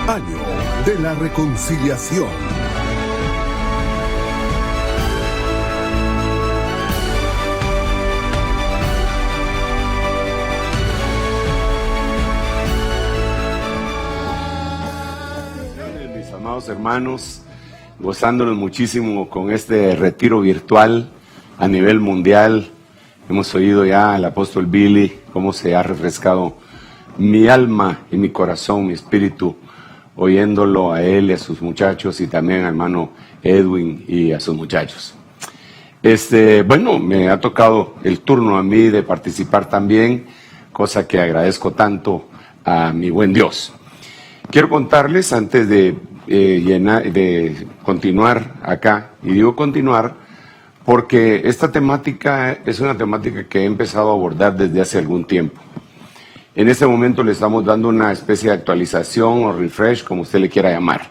Año de la Reconciliación. Mis amados hermanos, gozándonos muchísimo con este retiro virtual a nivel mundial. Hemos oído ya al apóstol Billy cómo se ha refrescado mi alma y mi corazón, mi espíritu, oyéndolo a él y a sus muchachos, y también al hermano Edwin y a sus muchachos. Bueno, me ha tocado el turno a mí de participar también, cosa que agradezco tanto a mi buen Dios. Quiero contarles, antes de continuar acá, y digo continuar porque esta temática es una temática que he empezado a abordar desde hace algún tiempo. En este momento le estamos dando una especie de actualización o refresh, como usted le quiera llamar.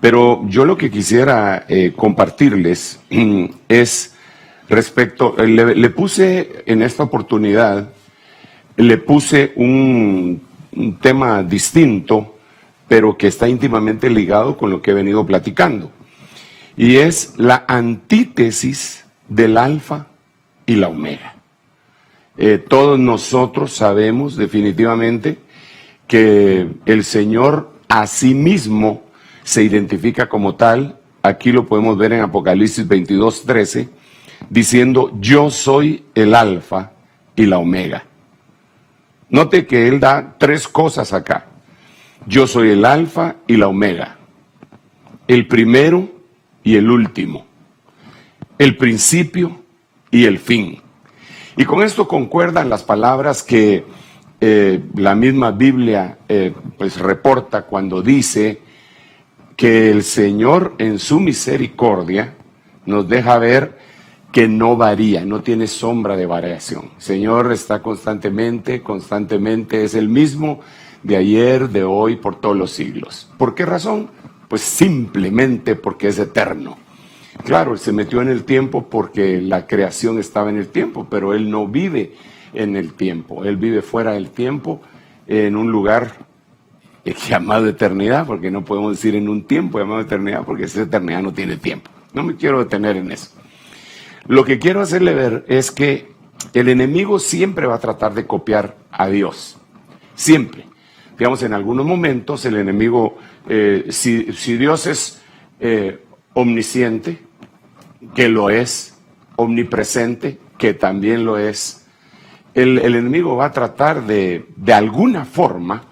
Pero yo lo que quisiera compartirles es respecto, le puse en esta oportunidad, le puse un tema distinto, pero que está íntimamente ligado con lo que he venido platicando. Y es la antítesis del alfa y la omega. Todos nosotros sabemos definitivamente que el Señor a sí mismo se identifica como tal. Aquí lo podemos ver en Apocalipsis 22:13, diciendo: yo soy el alfa y la omega. Note que Él da tres cosas acá. Yo soy el alfa y la omega, el primero y el último, el principio y el fin. Y con esto concuerdan las palabras que la misma Biblia pues reporta cuando dice que el Señor en su misericordia nos deja ver que no varía, no tiene sombra de variación. El Señor está constantemente, es el mismo de ayer, de hoy, por todos los siglos. ¿Por qué razón? Pues simplemente porque es eterno. Claro, Él se metió en el tiempo porque la creación estaba en el tiempo, pero Él no vive en el tiempo. Él vive fuera del tiempo, en un lugar llamado eternidad, porque no podemos decir en un tiempo llamado eternidad, porque esa eternidad no tiene tiempo. No me quiero detener en eso. Lo que quiero hacerle ver es que el enemigo siempre va a tratar de copiar a Dios. Siempre. Digamos, en algunos momentos el enemigo, si Dios es omnisciente, que lo es, omnipresente, que también lo es, el enemigo va a tratar de alguna forma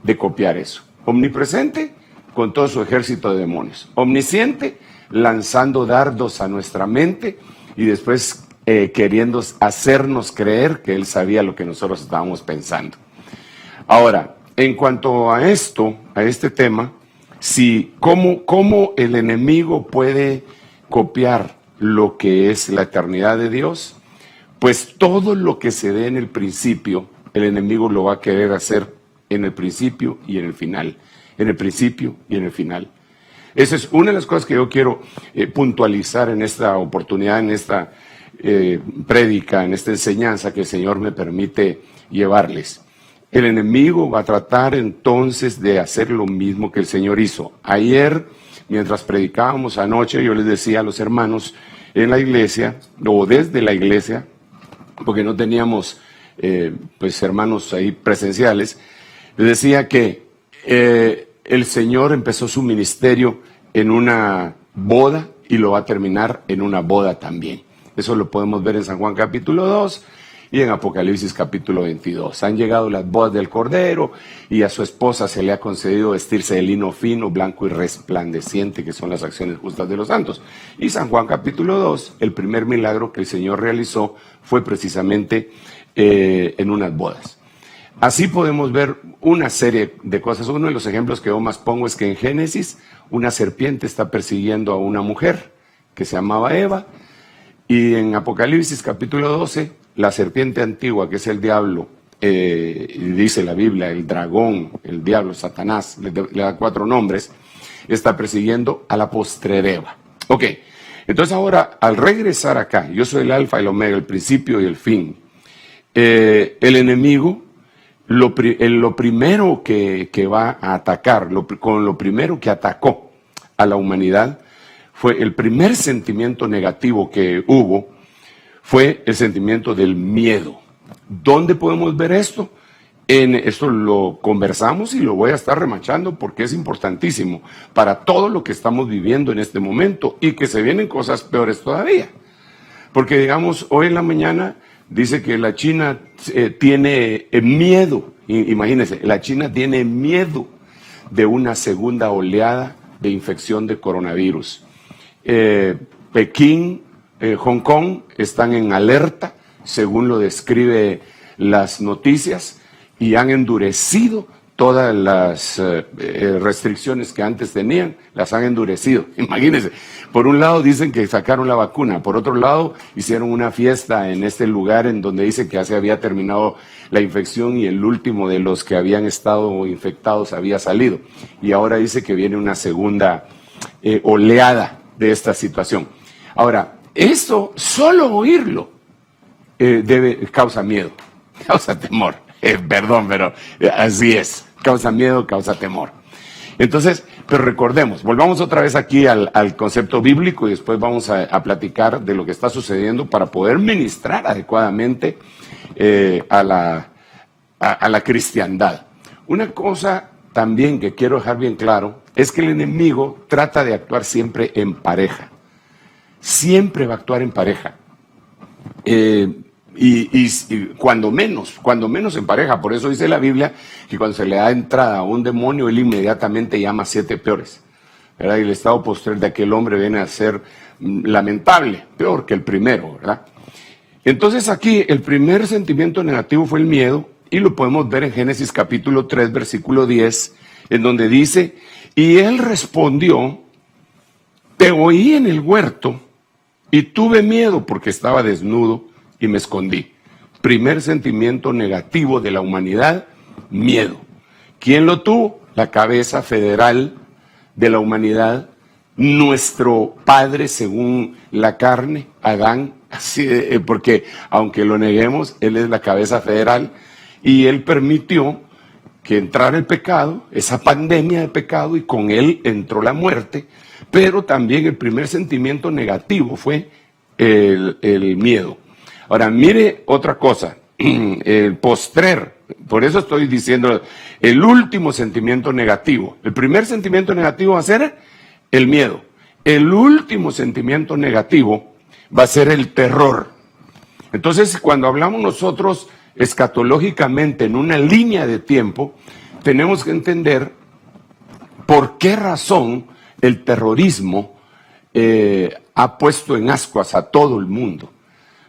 de copiar eso. Omnipresente, con todo su ejército de demonios. Omnisciente, lanzando dardos a nuestra mente y después queriendo hacernos creer que Él sabía lo que nosotros estábamos pensando. Ahora, en cuanto a esto, a este tema, ¿cómo el enemigo puede copiar lo que es la eternidad de Dios? Pues todo lo que se dé en el principio, el enemigo lo va a querer hacer en el principio y en el final. En el principio y en el final. Esa es una de las cosas que yo quiero puntualizar en esta oportunidad, en esta prédica, en esta enseñanza que el Señor me permite llevarles. El enemigo va a tratar entonces de hacer lo mismo que el Señor hizo. Ayer, mientras predicábamos anoche, yo les decía a los hermanos en la iglesia, o desde la iglesia, porque no teníamos pues hermanos ahí presenciales, les decía que el Señor empezó su ministerio en una boda y lo va a terminar en una boda también. Eso lo podemos ver en San Juan capítulo 2 y en Apocalipsis capítulo 22. Han llegado las bodas del Cordero y a su esposa se le ha concedido vestirse de lino fino, blanco y resplandeciente, que son las acciones justas de los santos. Y San Juan capítulo 2, el primer milagro que el Señor realizó fue precisamente en unas bodas. Así podemos ver una serie de cosas. Uno de los ejemplos que yo más pongo es que en Génesis una serpiente está persiguiendo a una mujer que se llamaba Eva, y en Apocalipsis capítulo 12, la serpiente antigua, que es el diablo, dice la Biblia, el dragón, el diablo, Satanás, le da 4 nombres, está persiguiendo a la postrer Eva. Ok, entonces ahora, al regresar acá, yo soy el alfa y el omega, el principio y el fin. El enemigo lo primero que va a atacar, con lo primero que atacó a la humanidad, fue el primer sentimiento negativo que hubo, fue el sentimiento del miedo. ¿Dónde podemos ver esto? Esto lo conversamos y lo voy a estar remachando porque es importantísimo para todo lo que estamos viviendo en este momento y que se vienen cosas peores todavía. Porque digamos, hoy en la mañana dice que la China tiene miedo, imagínense, la China tiene miedo de una segunda oleada de infección de coronavirus. Pekín, Hong Kong están en alerta, según lo describe las noticias, y han endurecido todas las restricciones que antes tenían, las han endurecido. Imagínense, por un lado dicen que sacaron la vacuna, por otro lado hicieron una fiesta en este lugar en donde dice que ya se había terminado la infección y el último de los que habían estado infectados había salido. Y ahora dice que viene una segunda oleada de esta situación. Ahora, eso, solo oírlo, causa miedo, causa temor. Perdón, pero así es. Causa miedo, causa temor. Entonces, pero recordemos, volvamos otra vez aquí al concepto bíblico y después vamos a platicar de lo que está sucediendo para poder ministrar adecuadamente a la cristiandad. Una cosa también que quiero dejar bien claro es que el enemigo trata de actuar siempre en pareja. Siempre va a actuar en pareja. Y cuando menos en pareja. Por eso dice la Biblia que cuando se le da entrada a un demonio, él inmediatamente llama a 7 peores, ¿verdad? Y el estado postrer de aquel hombre viene a ser lamentable, peor que el primero, ¿verdad? Entonces aquí el primer sentimiento negativo fue el miedo, y lo podemos ver en Génesis capítulo 3, versículo 10, en donde dice, y él respondió, te oí en el huerto, y tuve miedo porque estaba desnudo, y me escondí. Primer sentimiento negativo de la humanidad, miedo. ¿Quién lo tuvo? La cabeza federal de la humanidad, nuestro padre según la carne, Adán, así, porque aunque lo neguemos, él es la cabeza federal, y él permitió que entrara el pecado, esa pandemia de pecado, y con él entró la muerte, pero también el primer sentimiento negativo fue el miedo. Ahora, mire otra cosa, el postrer, por eso estoy diciendo, el último sentimiento negativo. El primer sentimiento negativo va a ser el miedo. El último sentimiento negativo va a ser el terror. Entonces, cuando hablamos nosotros escatológicamente en una línea de tiempo, tenemos que entender por qué razón el terrorismo ha puesto en ascuas a todo el mundo.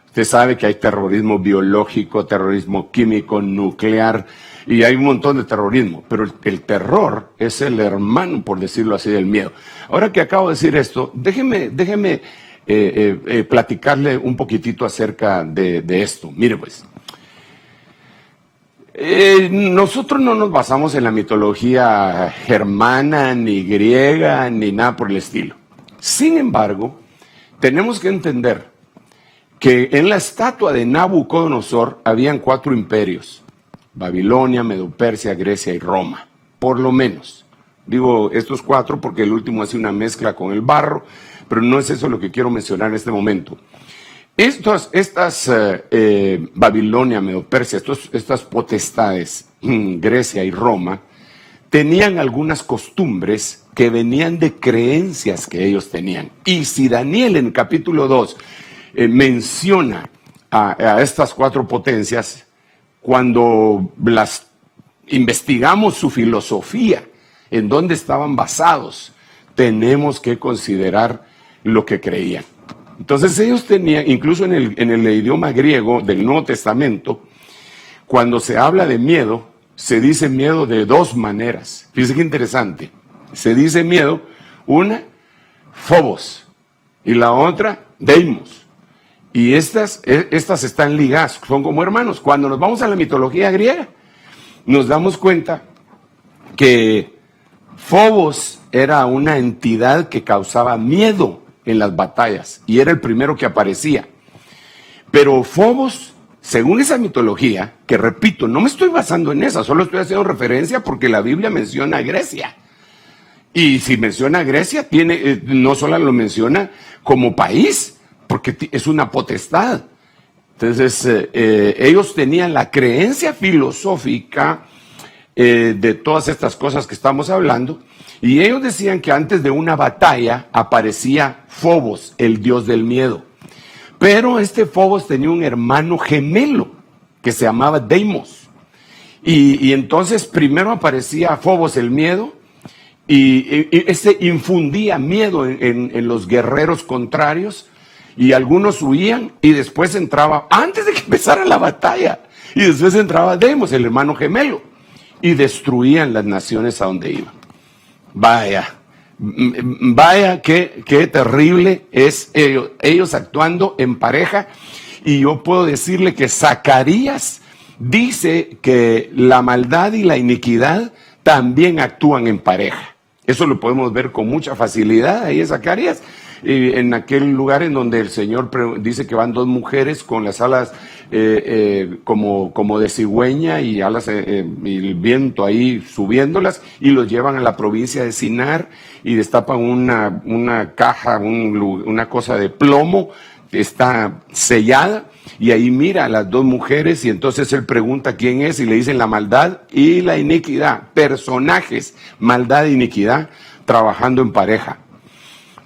Usted sabe que hay terrorismo biológico, terrorismo químico, nuclear, y hay un montón de terrorismo, pero el terror es el hermano, por decirlo así, del miedo. Ahora que acabo de decir esto, déjeme platicarle un poquitito acerca de esto. Mire pues, nosotros no nos basamos en la mitología germana, ni griega, ni nada por el estilo. Sin embargo, tenemos que entender que en la estatua de Nabucodonosor habían 4 imperios: Babilonia, Medo-Persia, Grecia y Roma, por lo menos. Digo estos 4 porque el último hace una mezcla con el barro, pero no es eso lo que quiero mencionar en este momento. Estas Babilonia, Medo-Persia, estas potestades, Grecia y Roma, tenían algunas costumbres que venían de creencias que ellos tenían. Y si Daniel en capítulo 2 menciona a estas 4 potencias, cuando las investigamos su filosofía, en dónde estaban basados, tenemos que considerar lo que creían. Entonces ellos tenían, incluso en el idioma griego del Nuevo Testamento, cuando se habla de miedo, se dice miedo de 2 maneras. Fíjense qué interesante. Se dice miedo, una, phobos, y la otra, deimos. Y estas están ligadas, son como hermanos. Cuando nos vamos a la mitología griega, nos damos cuenta que Phobos era una entidad que causaba miedo en las batallas y era el primero que aparecía. Pero Phobos según esa mitología, que repito, no me estoy basando en esa, solo estoy haciendo referencia porque la Biblia menciona a Grecia. Y si menciona a Grecia, no solo lo menciona como país, porque es una potestad. Entonces, ellos tenían la creencia filosófica de todas estas cosas que estamos hablando, y ellos decían que antes de una batalla aparecía Fobos, el dios del miedo. Pero este Fobos tenía un hermano gemelo que se llamaba Deimos. Y entonces primero aparecía Fobos, el miedo, y este infundía miedo en los guerreros contrarios, y algunos huían, y después entraba, antes de que empezara la batalla, y después entraba Deimos, el hermano gemelo, y destruían las naciones a donde iban. Vaya, qué terrible es ellos actuando en pareja. Y yo puedo decirle que Zacarías dice que la maldad y la iniquidad también actúan en pareja. Eso lo podemos ver con mucha facilidad ahí en Zacarías, en aquel lugar en donde el Señor dice que van dos mujeres con las alas como de cigüeña y alas y el viento ahí subiéndolas, y los llevan a la provincia de Sinar y destapan una caja, una cosa de plomo, está sellada, y ahí mira a las dos mujeres, y entonces él pregunta quién es, y le dicen la maldad y la iniquidad. Personajes, maldad e iniquidad, trabajando en pareja.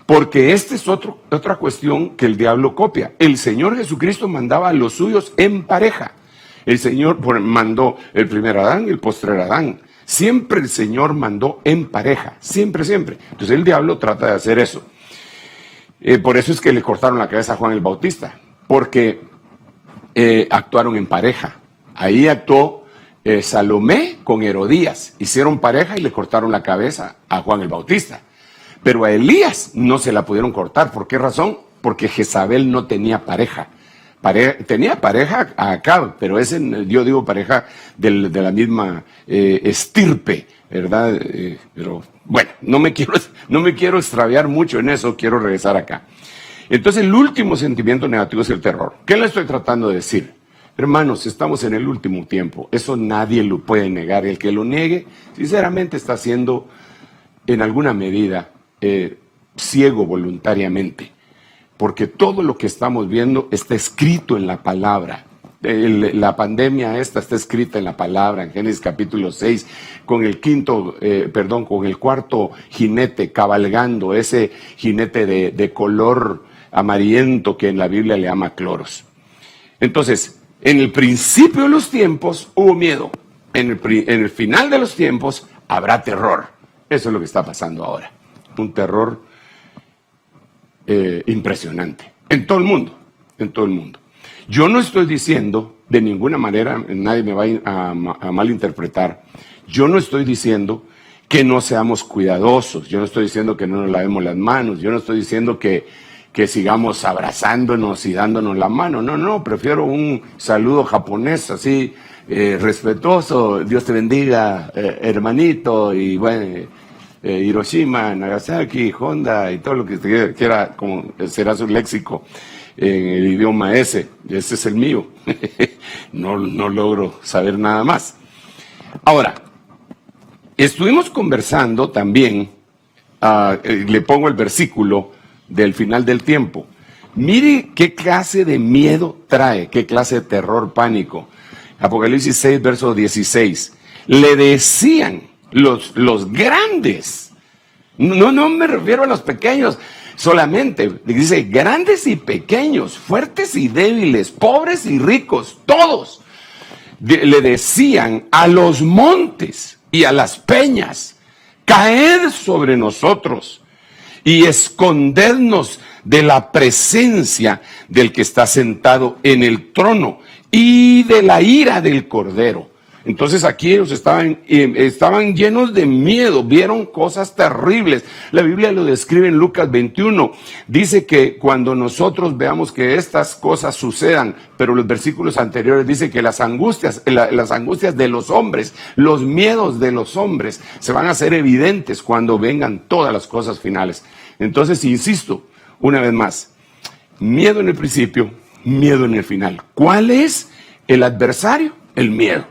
Porque esta es otra cuestión que el diablo copia. El Señor Jesucristo mandaba a los suyos en pareja. El Señor mandó el primer Adán y el postrer Adán. Siempre el Señor mandó en pareja, siempre, siempre. Entonces el diablo trata de hacer eso. Por eso es que le cortaron la cabeza a Juan el Bautista, porque actuaron en pareja. Ahí actuó Salomé con Herodías, hicieron pareja y le cortaron la cabeza a Juan el Bautista. Pero a Elías no se la pudieron cortar. ¿Por qué razón? Porque Jezabel no tenía pareja. Tenía pareja a Acab, pero yo digo pareja de la misma estirpe, ¿verdad? Pero bueno, no me quiero extraviar mucho en eso, quiero regresar acá. Entonces el último sentimiento negativo es el terror. ¿Qué le estoy tratando de decir? Hermanos, estamos en el último tiempo, eso nadie lo puede negar. El que lo niegue, sinceramente está siendo en alguna medida ciego voluntariamente, porque todo lo que estamos viendo está escrito en la palabra. La pandemia esta está escrita en la palabra, en Génesis capítulo 6, con el cuarto jinete cabalgando, ese jinete de color amarillento que en la Biblia le llama cloros. Entonces, en el principio de los tiempos hubo miedo, en el final de los tiempos habrá terror. Eso es lo que está pasando ahora. Un terror impresionante en todo el mundo, en todo el mundo. Yo no estoy diciendo de ninguna manera, nadie me va a malinterpretar, yo no estoy diciendo que no seamos cuidadosos, yo no estoy diciendo que no nos lavemos las manos, yo no estoy diciendo que sigamos abrazándonos y dándonos la mano, no, prefiero un saludo japonés así, respetuoso, Dios te bendiga, hermanito, y bueno, Hiroshima, Nagasaki, Honda y todo lo que quiera, como será su léxico en el idioma ese es el mío. No logro saber nada más. Ahora, estuvimos conversando también, le pongo el versículo del final del tiempo. Mire qué clase de miedo trae, qué clase de terror, pánico. Apocalipsis 6, verso 16. Le decían los grandes, no me refiero a los pequeños solamente, dice grandes y pequeños, fuertes y débiles, pobres y ricos, todos le decían a los montes y a las peñas, caed sobre nosotros y escondednos de la presencia del que está sentado en el trono y de la ira del Cordero. Entonces aquí ellos estaban llenos de miedo, vieron cosas terribles. La Biblia lo describe en Lucas 21. Dice que cuando nosotros veamos que estas cosas sucedan, pero los versículos anteriores dicen que las angustias de los hombres, los miedos de los hombres se van a hacer evidentes cuando vengan todas las cosas finales. Entonces, insisto, una vez más, miedo en el principio, miedo en el final. ¿Cuál es el adversario, el miedo.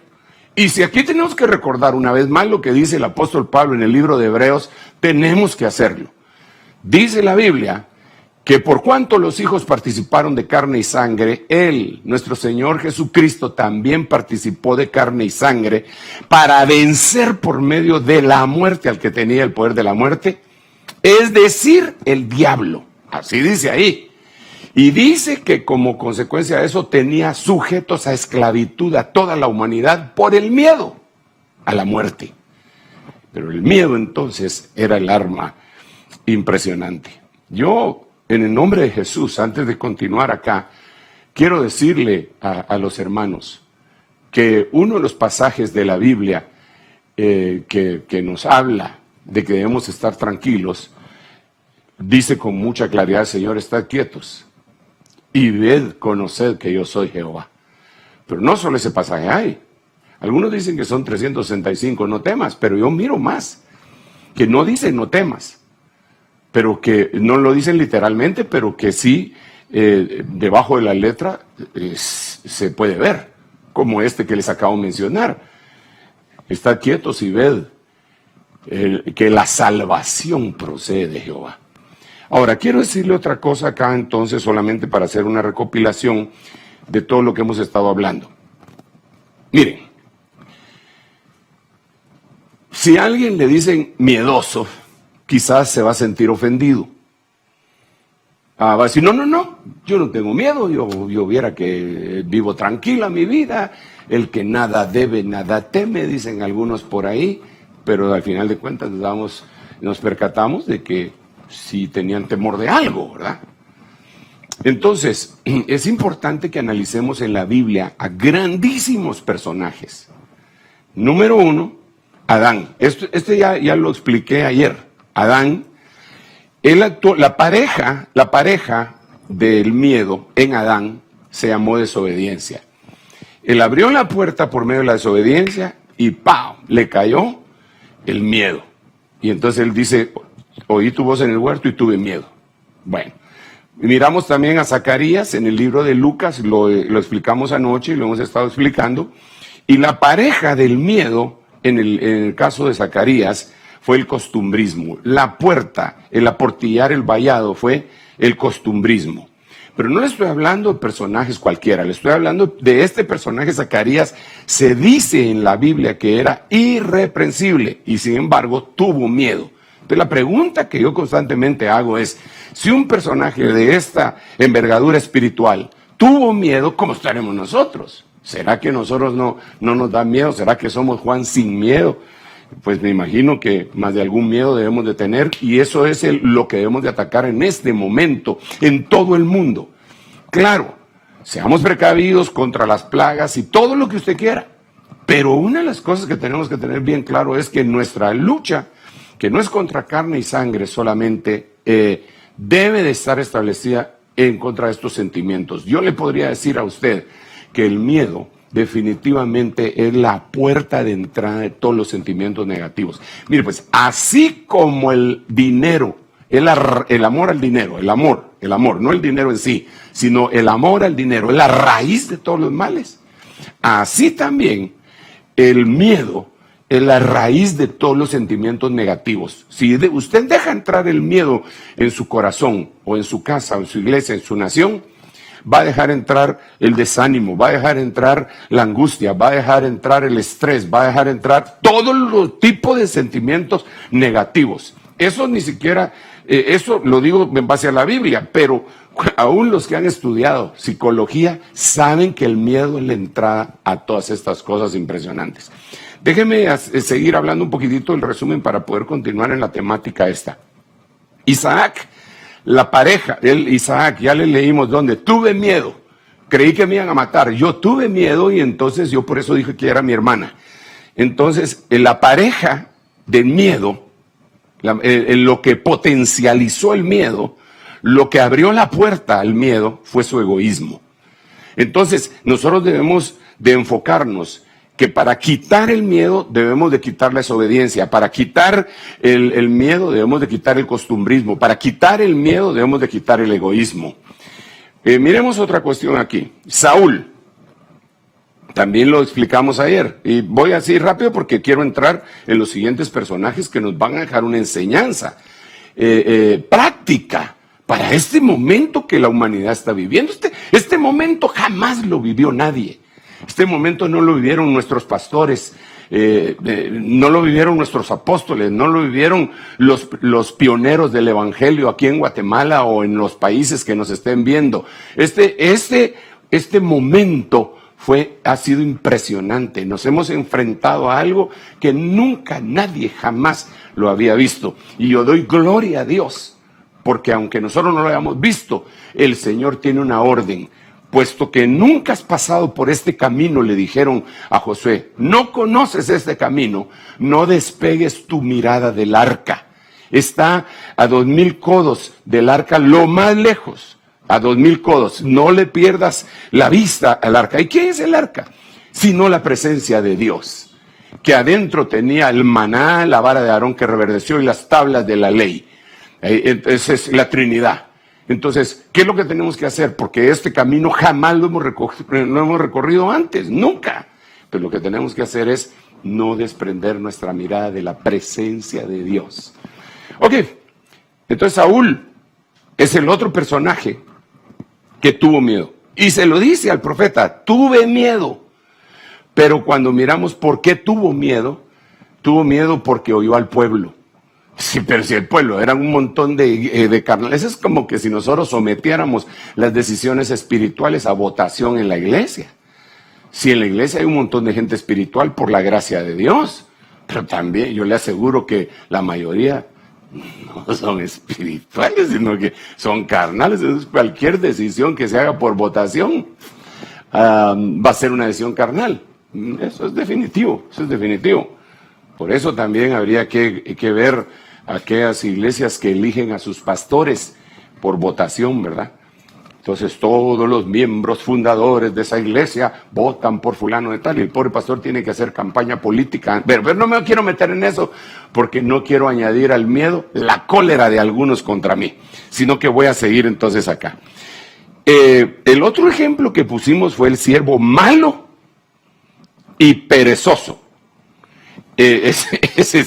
Y si aquí tenemos que recordar una vez más lo que dice el apóstol Pablo en el libro de Hebreos, tenemos que hacerlo. Dice la Biblia que por cuanto los hijos participaron de carne y sangre, Él, nuestro Señor Jesucristo, también participó de carne y sangre para vencer por medio de la muerte al que tenía el poder de la muerte, es decir, el diablo. Así dice ahí. Y dice que como consecuencia de eso tenía sujetos a esclavitud a toda la humanidad por el miedo a la muerte. Pero el miedo entonces era el arma impresionante. Yo, en el nombre de Jesús, antes de continuar acá, quiero decirle a los hermanos que uno de los pasajes de la Biblia que nos habla de que debemos estar tranquilos, dice con mucha claridad: Señor, estad quietos y ved, conoced que yo soy Jehová. Pero no solo ese pasaje hay. Algunos dicen que son 365, no temas, pero yo miro más, que no dicen no temas, pero que no lo dicen literalmente, pero que sí, debajo de la letra se puede ver, como este que les acabo de mencionar. Estad quietos y ved que la salvación procede de Jehová. Ahora, quiero decirle otra cosa acá entonces, solamente para hacer una recopilación de todo lo que hemos estado hablando. Miren, si a alguien le dicen miedoso, quizás se va a sentir ofendido. Va a decir: no, yo no tengo miedo, yo viera que vivo tranquila mi vida, el que nada debe, nada teme, dicen algunos por ahí, pero al final de cuentas nos percatamos de que sí tenían temor de algo, ¿verdad? Entonces, es importante que analicemos en la Biblia a grandísimos personajes. Número uno, Adán. Este ya lo expliqué ayer. Adán, la pareja del miedo en Adán se llamó desobediencia. Él abrió la puerta por medio de la desobediencia y ¡pau!, le cayó el miedo. Y entonces él dice: oí tu voz en el huerto y tuve miedo. Bueno, miramos también a Zacarías en el libro de Lucas, lo explicamos anoche y lo hemos estado explicando. Y la pareja del miedo, en el caso de Zacarías, fue el costumbrismo. La puerta, el aportillar el vallado, fue el costumbrismo. Pero no le estoy hablando de personajes cualquiera, le estoy hablando de este personaje. Zacarías se dice en la Biblia que era irreprensible y sin embargo tuvo miedo. Entonces la pregunta que yo constantemente hago es: si un personaje de esta envergadura espiritual tuvo miedo, ¿cómo estaremos nosotros? ¿Será que nosotros no nos da miedo? ¿Será que somos Juan sin miedo? Pues me imagino que más de algún miedo debemos de tener, y eso es lo que debemos de atacar en este momento, en todo el mundo. Claro, seamos precavidos contra las plagas y todo lo que usted quiera, pero una de las cosas que tenemos que tener bien claro es que nuestra lucha, que no es contra carne y sangre solamente, debe de estar establecida en contra de estos sentimientos. Yo le podría decir a usted que el miedo definitivamente es la puerta de entrada de todos los sentimientos negativos. Mire, pues, así como el dinero, el amor al dinero, el amor, no el dinero en sí, sino el amor al dinero, es la raíz de todos los males. Así también el miedo es la raíz de todos los sentimientos negativos. Si usted deja entrar el miedo en su corazón, o en su casa, o en su iglesia, en su nación, va a dejar entrar el desánimo, va a dejar entrar la angustia, va a dejar entrar el estrés, va a dejar entrar todos los tipos de sentimientos negativos. Eso ni siquiera, eso lo digo en base a la Biblia, pero aún los que han estudiado psicología saben que el miedo es la entrada a todas estas cosas impresionantes. Déjeme seguir hablando un poquitito del resumen para poder continuar en la temática esta. Isaac, la pareja, Isaac, ya le leímos donde tuve miedo, creí que me iban a matar, yo tuve miedo y entonces yo por eso dije que era mi hermana. Entonces, la pareja del miedo, lo que potencializó el miedo, lo que abrió la puerta al miedo fue su egoísmo. Entonces, nosotros debemos de enfocarnos que para quitar el miedo debemos de quitar la desobediencia, para quitar el miedo debemos de quitar el costumbrismo, para quitar el miedo debemos de quitar el egoísmo. Miremos otra cuestión aquí. Saúl. También lo explicamos ayer. Y voy así rápido porque quiero entrar en los siguientes personajes que nos van a dejar una enseñanza práctica para este momento que la humanidad está viviendo. Este momento jamás lo vivió nadie. Este momento no lo vivieron nuestros pastores, no lo vivieron nuestros apóstoles, no lo vivieron los pioneros del evangelio aquí en Guatemala o en los países que nos estén viendo. Este momento ha sido impresionante. Nos hemos enfrentado a algo que nunca nadie jamás lo había visto. Y yo doy gloria a Dios, porque aunque nosotros no lo hayamos visto, el Señor tiene una orden. Puesto que nunca has pasado por este camino, le dijeron a Josué, no conoces este camino, no despegues tu mirada del arca. Está a 2000 codos del arca, lo más lejos, a 2000 codos. No le pierdas la vista al arca. ¿Y qué es el arca? Sino la presencia de Dios, que adentro tenía el maná, la vara de Aarón que reverdeció y las tablas de la ley. Esa es la Trinidad. Entonces, ¿qué es lo que tenemos que hacer? Porque este camino jamás lo hemos recorrido antes, nunca. Pero lo que tenemos que hacer es no desprender nuestra mirada de la presencia de Dios. Ok, entonces Saúl es el otro personaje que tuvo miedo. Y se lo dice al profeta, tuve miedo. Pero cuando miramos por qué tuvo miedo porque oyó al pueblo. Sí, pero si el pueblo eran un montón de carnales, es como que si nosotros sometiéramos las decisiones espirituales a votación en la iglesia. Si en la iglesia hay un montón de gente espiritual por la gracia de Dios, pero también yo le aseguro que la mayoría no son espirituales, sino que son carnales. Entonces, cualquier decisión que se haga por votación va a ser una decisión carnal. Eso es definitivo, Por eso también habría que ver aquellas iglesias que eligen a sus pastores por votación, ¿verdad? Entonces todos los miembros fundadores de esa iglesia votan por fulano de tal y el pobre pastor tiene que hacer campaña política. Pero no me quiero meter en eso porque no quiero añadir al miedo la cólera de algunos contra mí, sino que voy a seguir entonces acá. El otro ejemplo que pusimos fue el siervo malo y perezoso. Ese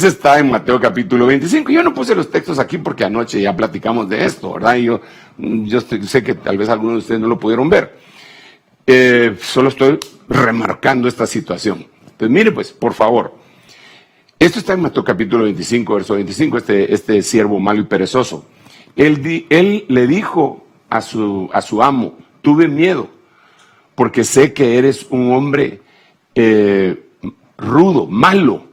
está en Mateo capítulo 25. Yo no puse los textos aquí porque anoche ya platicamos de esto, ¿verdad? Yo sé que tal vez algunos de ustedes no lo pudieron ver. Solo estoy remarcando esta situación. Entonces, mire pues, por favor. Esto está en Mateo capítulo 25, verso 25, este siervo malo y perezoso. Él le dijo a su amo, tuve miedo, porque sé que eres un hombre rudo, malo,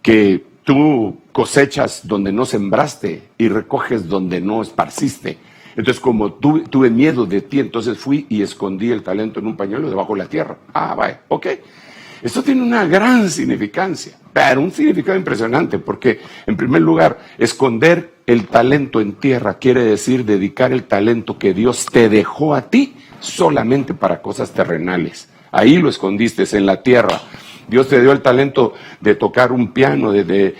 que tú cosechas donde no sembraste y recoges donde no esparciste. Entonces, como tuve miedo de ti, entonces fui y escondí el talento en un pañuelo debajo de la tierra. Vaya, ok. Esto tiene una gran significancia, pero un significado impresionante, porque en primer lugar, esconder el talento en tierra quiere decir dedicar el talento que Dios te dejó a ti solamente para cosas terrenales. Ahí lo escondiste, en la tierra. Dios te dio el talento de tocar un piano, de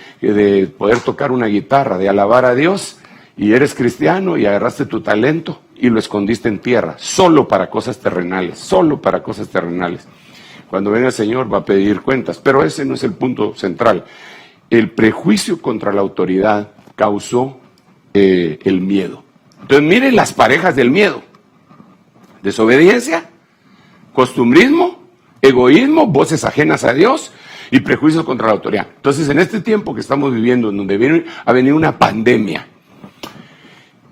poder tocar una guitarra, de alabar a Dios, y eres cristiano y agarraste tu talento y lo escondiste en tierra, solo para cosas terrenales, solo para cosas terrenales. Cuando venga el Señor va a pedir cuentas, pero ese no es el punto central. El prejuicio contra la autoridad causó el miedo. Entonces miren las parejas del miedo: desobediencia, costumbrismo, egoísmo, voces ajenas a Dios y prejuicios contra la autoridad. Entonces, en este tiempo que estamos viviendo, en donde ha venido una pandemia,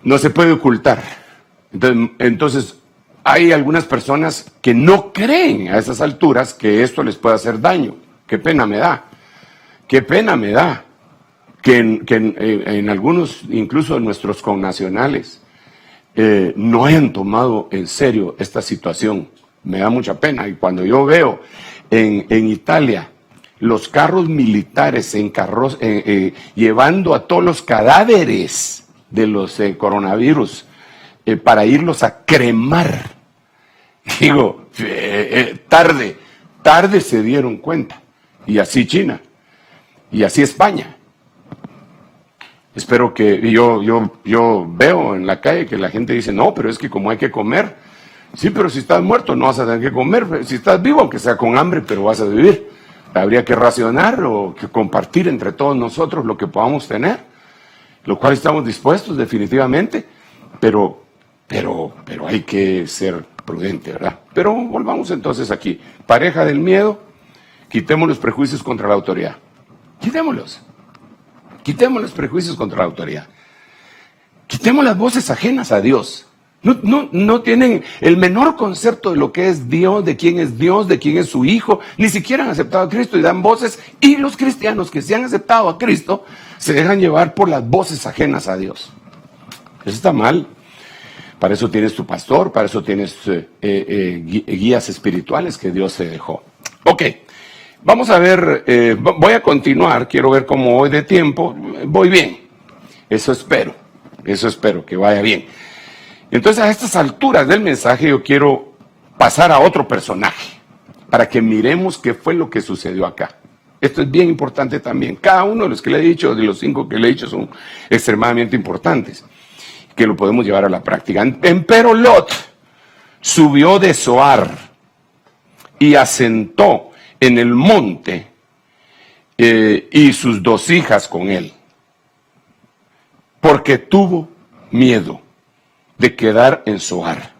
no se puede ocultar. Entonces, hay algunas personas que no creen a esas alturas que esto les pueda hacer daño. Qué pena me da. Qué pena me da que en algunos, incluso en nuestros connacionales, no hayan tomado en serio esta situación. Me da mucha pena. Y cuando yo veo en Italia los carros militares llevando a todos los cadáveres de los coronavirus para irlos a cremar, digo, tarde se dieron cuenta. Y así China, y así España. Espero que yo veo en la calle que la gente dice, no, pero es que como hay que comer, Sí, pero si estás muerto no vas a tener que comer. Si estás vivo, aunque sea con hambre, pero vas a vivir. Habría que racionar o que compartir entre todos nosotros lo que podamos tener, lo cual estamos dispuestos definitivamente, pero hay que ser prudente, ¿verdad? Pero volvamos entonces aquí. Pareja del miedo, quitemos los prejuicios contra la autoridad. Quitemos los prejuicios contra la autoridad. Quitemos las voces ajenas a Dios. No tienen el menor concepto de lo que es Dios, de quién es su Hijo, ni siquiera han aceptado a Cristo y dan voces, y los cristianos que sí han aceptado a Cristo se dejan llevar por las voces ajenas a Dios. Eso está mal. Para eso tienes tu pastor, para eso tienes guías espirituales que Dios te dejó. Ok, vamos a ver, voy a continuar, quiero ver cómo voy de tiempo. Voy bien, eso espero que vaya bien. Entonces, a estas alturas del mensaje yo quiero pasar a otro personaje, para que miremos qué fue lo que sucedió acá. Esto es bien importante también. Cada uno de los que le he dicho, de los 5 que le he dicho, son extremadamente importantes, que lo podemos llevar a la práctica. Empero Lot subió de Zoar y asentó en el monte, y sus 2 hijas con él, porque tuvo miedo de quedar en Zoar.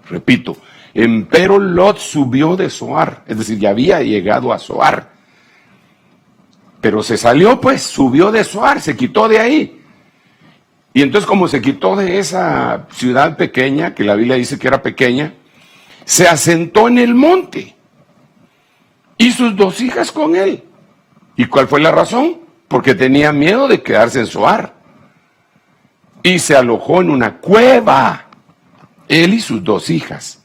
Repito, empero Lot subió de Zoar, es decir, ya había llegado a Zoar, pero se salió, pues, subió de Zoar, se quitó de ahí. Y entonces, como se quitó de esa ciudad pequeña, que la Biblia dice que era pequeña, se asentó en el monte, y sus 2 hijas con él. ¿Y cuál fue la razón? Porque tenía miedo de quedarse en Zoar. Y se alojó en una cueva, él y sus 2 hijas.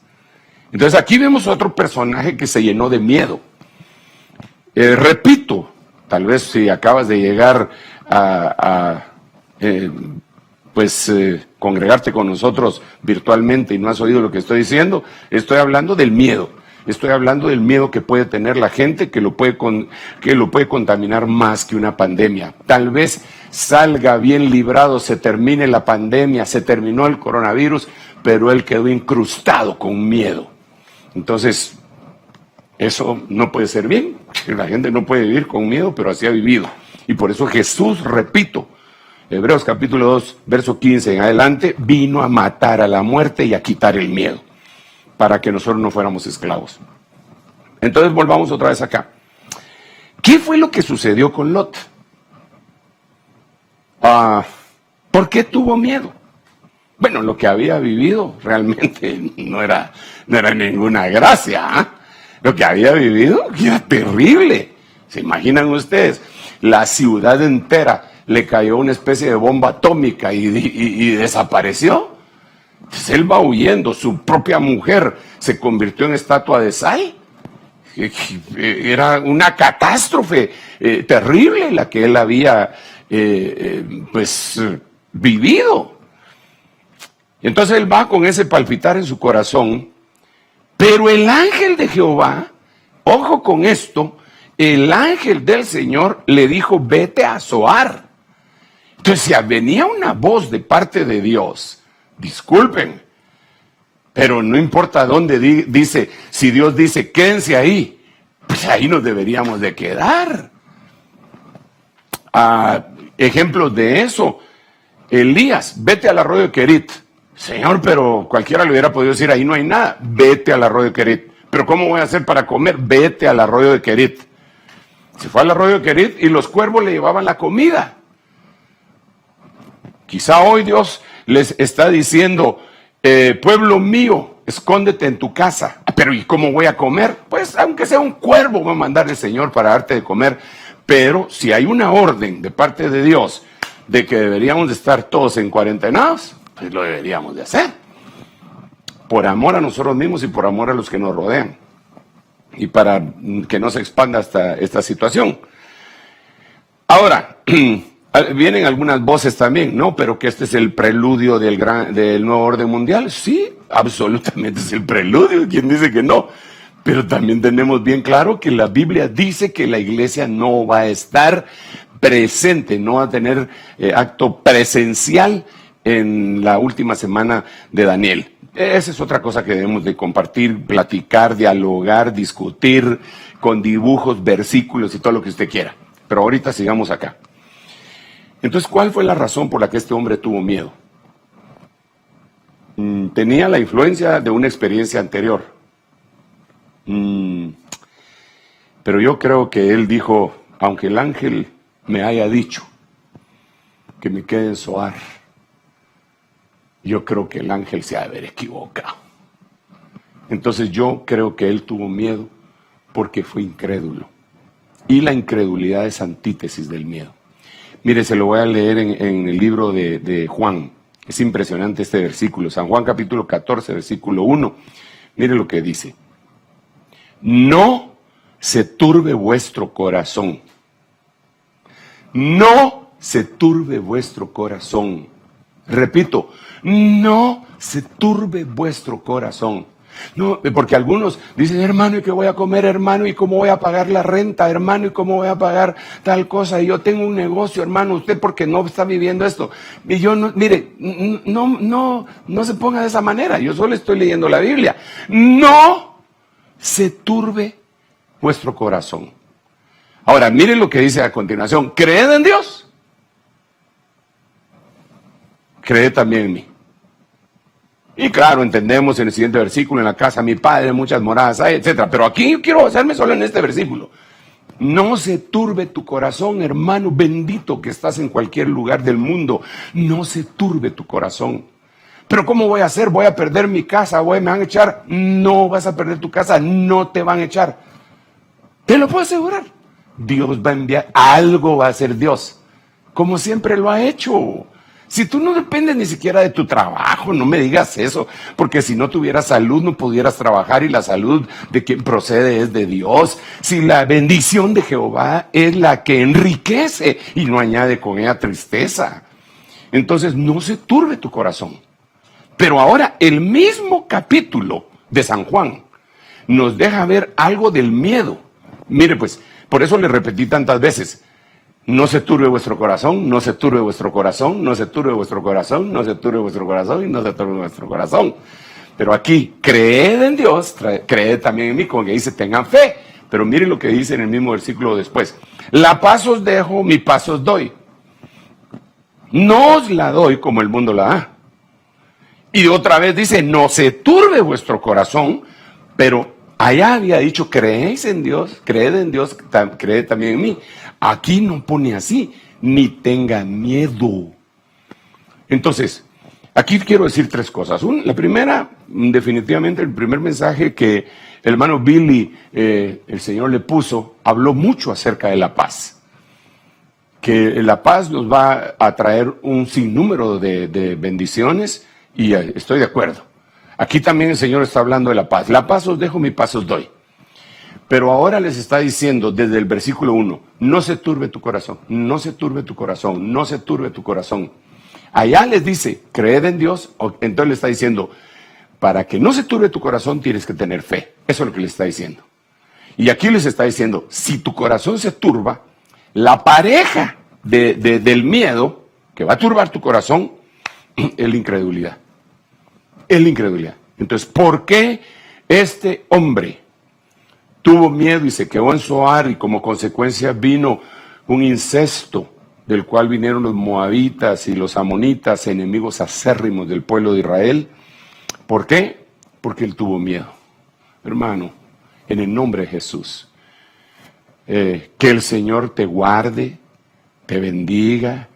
Entonces aquí vemos otro personaje que se llenó de miedo. Repito, tal vez si acabas de llegar congregarte con nosotros virtualmente y no has oído lo que estoy diciendo, estoy hablando del miedo. Estoy hablando del miedo que puede tener la gente, que lo puede contaminar más que una pandemia. Tal vez salga bien librado, se termine la pandemia, se terminó el coronavirus, pero él quedó incrustado con miedo. Entonces, eso no puede ser bien. La gente no puede vivir con miedo, pero así ha vivido. Y por eso Jesús, repito, Hebreos capítulo 2, verso 15 en adelante, vino a matar a la muerte y a quitar el miedo, para que nosotros no fuéramos esclavos. Entonces volvamos otra vez acá. ¿Qué fue lo que sucedió con Lot? ¿Por qué tuvo miedo? Bueno, lo que había vivido realmente no era ninguna gracia, ¿eh? Lo que había vivido era terrible. ¿Se imaginan ustedes? La ciudad entera le cayó una especie de bomba atómica y desapareció. Entonces él va huyendo, su propia mujer se convirtió en estatua de sal. Era una catástrofe terrible la que él había vivido. Entonces él va con ese palpitar en su corazón, pero el ángel de Jehová, ojo con esto, el ángel del Señor le dijo, vete a Zoar. Entonces ya venía una voz de parte de Dios. Disculpen, pero no importa dónde dice, si Dios dice, quédense ahí, pues ahí nos deberíamos de quedar. Ejemplos de eso, Elías, vete al arroyo de Querit. Señor, pero cualquiera le hubiera podido decir, ahí no hay nada, vete al arroyo de Querit. Pero ¿cómo voy a hacer para comer? Vete al arroyo de Querit. Se fue al arroyo de Querit y los cuervos le llevaban la comida. Quizá hoy Dios les está diciendo, pueblo mío, escóndete en tu casa. Pero ¿y cómo voy a comer? Pues aunque sea un cuervo va a mandar el Señor para darte de comer. Pero si hay una orden de parte de Dios de que deberíamos de estar todos en cuarentenados, pues lo deberíamos de hacer. Por amor a nosotros mismos y por amor a los que nos rodean. Y para que no se expanda esta situación. Ahora, vienen algunas voces también, ¿no? Pero que este es el preludio del nuevo orden mundial. Sí, absolutamente es el preludio. ¿Quién dice que no? Pero también tenemos bien claro que la Biblia dice que la iglesia no va a estar presente, no va a tener acto presencial en la última semana de Daniel. Esa es otra cosa que debemos de compartir, platicar, dialogar, discutir con dibujos, versículos y todo lo que usted quiera. Pero ahorita sigamos acá. Entonces, ¿cuál fue la razón por la que este hombre tuvo miedo? Tenía la influencia de una experiencia anterior. Pero yo creo que él dijo, aunque el ángel me haya dicho que me quede en Zoar, yo creo que el ángel se ha de haber equivocado. Entonces yo creo que él tuvo miedo porque fue incrédulo. Y la incredulidad es antítesis del miedo. Mire, se lo voy a leer en el libro de Juan. Es impresionante este versículo. San Juan capítulo 14, versículo 1. Mire lo que dice. No se turbe vuestro corazón. No se turbe vuestro corazón. Repito, no se turbe vuestro corazón. No, porque algunos dicen, hermano, ¿y qué voy a comer, hermano? ¿Y cómo voy a pagar la renta, hermano? ¿Y cómo voy a pagar tal cosa? Y yo tengo un negocio, hermano, usted porque no está viviendo esto. Y yo no, mire, no se ponga de esa manera. Yo solo estoy leyendo la Biblia. No se turbe vuestro corazón. Ahora, miren lo que dice a continuación. ¿Creed en Dios? Creed también en mí. Y claro, entendemos en el siguiente versículo, en la casa de mi padre muchas moradas hay, etc. Pero aquí yo quiero basarme solo en este versículo. No se turbe tu corazón, hermano bendito que estás en cualquier lugar del mundo. No se turbe tu corazón. Pero ¿cómo voy a hacer? ¿Voy a perder mi casa? ¿Me van a echar? No vas a perder tu casa, no te van a echar. Te lo puedo asegurar. Dios va a enviar, algo va a hacer Dios, como siempre lo ha hecho. Si tú no dependes ni siquiera de tu trabajo, no me digas eso, porque si no tuvieras salud no pudieras trabajar y la salud de quien procede es de Dios. Si la bendición de Jehová es la que enriquece y no añade con ella tristeza. Entonces no se turbe tu corazón. Pero ahora el mismo capítulo de San Juan nos deja ver algo del miedo. Mire pues, por eso le repetí tantas veces. No se turbe vuestro corazón, no se turbe vuestro corazón, no se turbe vuestro corazón, no se turbe vuestro corazón y no se turbe vuestro corazón. Pero aquí, creed en Dios, creed también en mí, como que dice, tengan fe. Pero miren lo que dice en el mismo versículo después. La paz os dejo, mi paz os doy. No os la doy como el mundo la da. Y otra vez dice, no se turbe vuestro corazón, pero allá había dicho, creéis en Dios, creed también en mí. Aquí no pone así, ni tengan miedo. Entonces, aquí quiero decir tres cosas. La primera, definitivamente, el primer mensaje que el hermano Billy, el Señor le puso, habló mucho acerca de la paz. Que la paz nos va a traer un sinnúmero de bendiciones y estoy de acuerdo. Aquí también el Señor está hablando de la paz. La paz os dejo, mi paz os doy. Pero ahora les está diciendo desde el versículo 1, no se turbe tu corazón, no se turbe tu corazón, no se turbe tu corazón. Allá les dice, creed en Dios, entonces le está diciendo, para que no se turbe tu corazón tienes que tener fe. Eso es lo que les está diciendo. Y aquí les está diciendo, si tu corazón se turba, la pareja del miedo que va a turbar tu corazón es la incredulidad. Es la incredulidad. Entonces, ¿por qué este hombre tuvo miedo y se quedó en Zoar y como consecuencia vino un incesto del cual vinieron los moabitas y los amonitas, enemigos acérrimos del pueblo de Israel? ¿Por qué? Porque él tuvo miedo. Hermano, en el nombre de Jesús, que el Señor te guarde, te bendiga,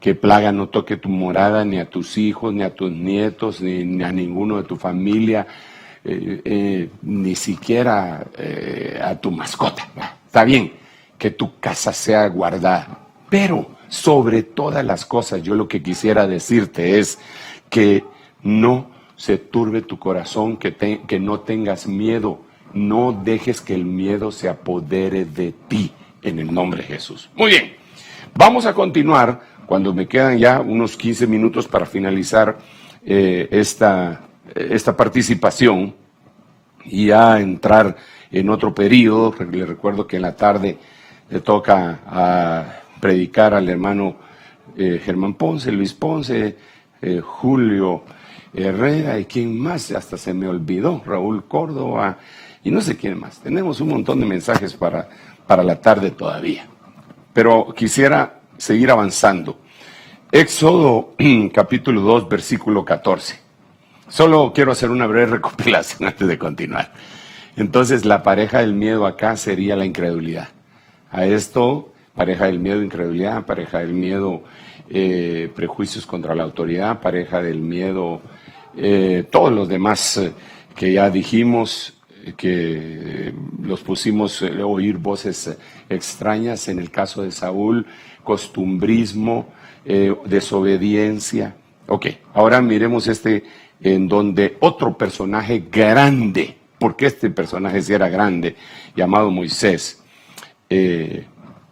que plaga no toque tu morada, ni a tus hijos, ni a tus nietos, ni a ninguno de tu familia, ni siquiera a tu mascota. Está bien que tu casa sea guardada, pero sobre todas las cosas yo lo que quisiera decirte es que no se turbe tu corazón, que no tengas miedo, no dejes que el miedo se apodere de ti en el nombre de Jesús. Muy bien, vamos a continuar cuando me quedan ya unos 15 minutos para finalizar esta participación y ya entrar en otro periodo. Le recuerdo que en la tarde le toca a predicar al hermano Germán Ponce, Luis Ponce, Julio Herrera y quién más, hasta se me olvidó, Raúl Córdoba y no sé quién más. Tenemos un montón de mensajes para la tarde todavía, pero quisiera seguir avanzando. Éxodo capítulo 2, versículo 14. Solo quiero hacer una breve recopilación antes de continuar. Entonces, la pareja del miedo acá sería la incredulidad. A esto, pareja del miedo, incredulidad, pareja del miedo, prejuicios contra la autoridad, pareja del miedo, todos los demás que ya dijimos, que los pusimos oír voces extrañas, en el caso de Saúl, costumbrismo, desobediencia. Ok, ahora miremos en donde otro personaje grande, porque este personaje sí era grande, llamado Moisés, le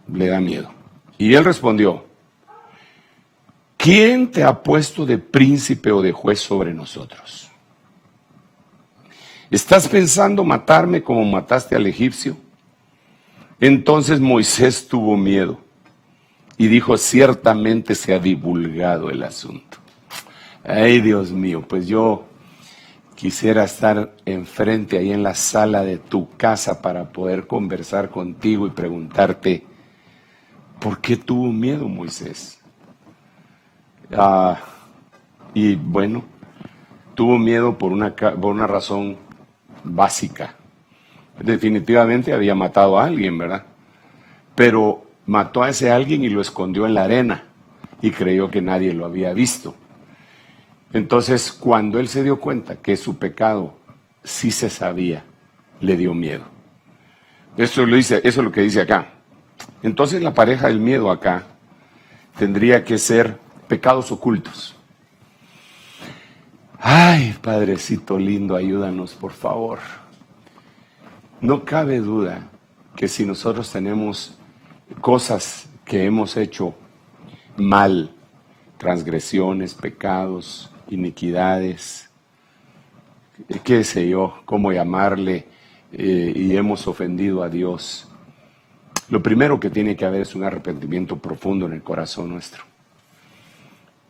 da miedo. Y él respondió: ¿quién te ha puesto de príncipe o de juez sobre nosotros? ¿Estás pensando matarme como mataste al egipcio? Entonces Moisés tuvo miedo y dijo: ciertamente se ha divulgado el asunto. Ay, Dios mío, pues yo quisiera estar enfrente ahí en la sala de tu casa para poder conversar contigo y preguntarte: ¿por qué tuvo miedo Moisés? Y bueno, tuvo miedo por una razón básica. Definitivamente había matado a alguien, ¿verdad? Pero mató a ese alguien y lo escondió en la arena y creyó que nadie lo había visto. Entonces, cuando él se dio cuenta que su pecado sí se sabía, le dio miedo. Eso es lo que dice acá. Entonces, la pareja del miedo acá tendría que ser pecados ocultos. Ay, Padrecito lindo, ayúdanos, por favor. No cabe duda que si nosotros tenemos cosas que hemos hecho mal, transgresiones, pecados, iniquidades, qué sé yo, cómo llamarle, y hemos ofendido a Dios, lo primero que tiene que haber es un arrepentimiento profundo en el corazón nuestro.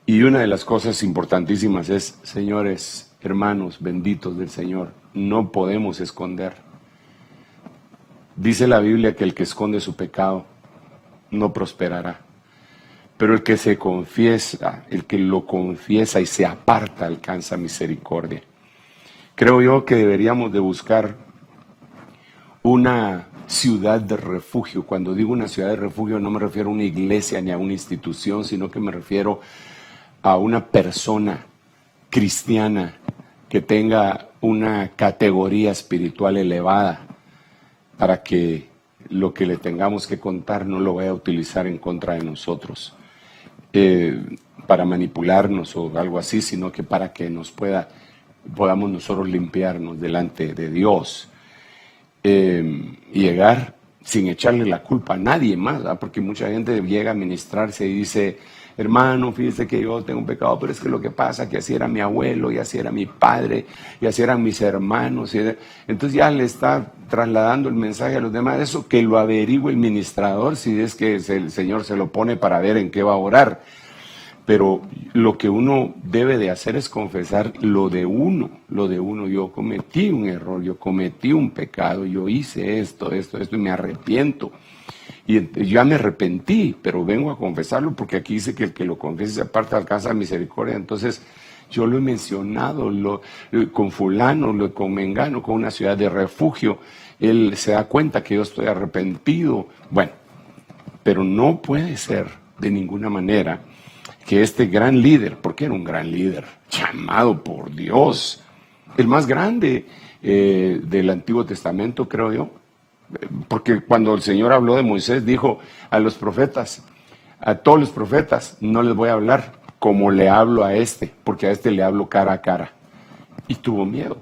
Y una de las cosas importantísimas es, señores, hermanos benditos del Señor, no podemos esconder. Dice la Biblia que el que esconde su pecado no prosperará. Pero el que se confiesa, el que lo confiesa y se aparta, alcanza misericordia. Creo yo que deberíamos de buscar una ciudad de refugio. Cuando digo una ciudad de refugio no me refiero a una iglesia ni a una institución, sino que me refiero a una persona cristiana que tenga una categoría espiritual elevada, para que lo que le tengamos que contar no lo vaya a utilizar en contra de nosotros, para manipularnos o algo así, sino que para que podamos nosotros limpiarnos delante de Dios, y llegar sin echarle la culpa a nadie más, ¿verdad? Porque mucha gente llega a ministrarse y dice: hermano, fíjese que yo tengo un pecado, pero es que lo que pasa es que así era mi abuelo, y así era mi padre, y así eran mis hermanos. Entonces ya le está trasladando el mensaje a los demás. Eso que lo averigüe el ministrador, si es que el Señor se lo pone para ver en qué va a orar. Pero lo que uno debe de hacer es confesar lo de uno. Yo cometí un error, yo cometí un pecado, yo hice esto, y me arrepiento. Y ya me arrepentí, pero vengo a confesarlo porque aquí dice que el que lo confiese se aparta, alcanza misericordia. Entonces, yo lo he mencionado con fulano, con mengano, con una ciudad de refugio. Él se da cuenta que yo estoy arrepentido. Bueno, pero no puede ser de ninguna manera que este gran líder, porque era un gran líder, llamado por Dios, el más grande del Antiguo Testamento, creo yo, porque cuando el Señor habló de Moisés, dijo a los profetas, a todos los profetas, no les voy a hablar como le hablo a este, porque a este le hablo cara a cara. Y tuvo miedo.